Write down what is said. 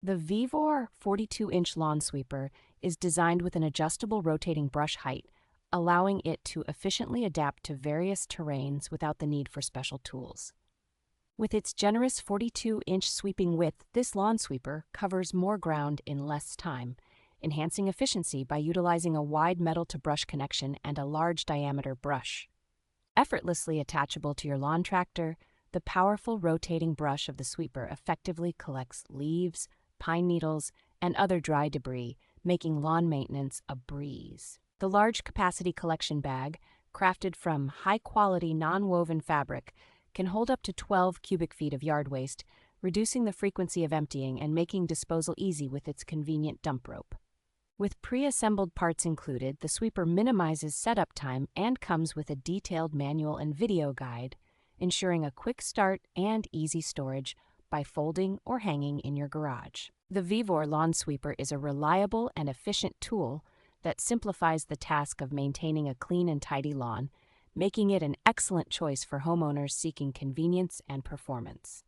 The VEVOR 42-inch lawn sweeper is designed with an adjustable rotating brush height, allowing it to efficiently adapt to various terrains without the need for special tools. With its generous 42-inch sweeping width, this lawn sweeper covers more ground in less time, enhancing efficiency by utilizing a wide metal-to-brush connection and a large diameter brush. Effortlessly attachable to your lawn tractor, the powerful rotating brush of the sweeper effectively collects leaves, pine needles, and other dry debris, making lawn maintenance a breeze. The large capacity collection bag, crafted from high-quality non-woven fabric, can hold up to 12 cubic feet of yard waste, reducing the frequency of emptying and making disposal easy with its convenient dump rope. With pre-assembled parts included, the sweeper minimizes setup time and comes with a detailed manual and video guide, ensuring a quick start and easy storage by folding or hanging in your garage. The VEVOR lawn sweeper is a reliable and efficient tool that simplifies the task of maintaining a clean and tidy lawn, making it an excellent choice for homeowners seeking convenience and performance.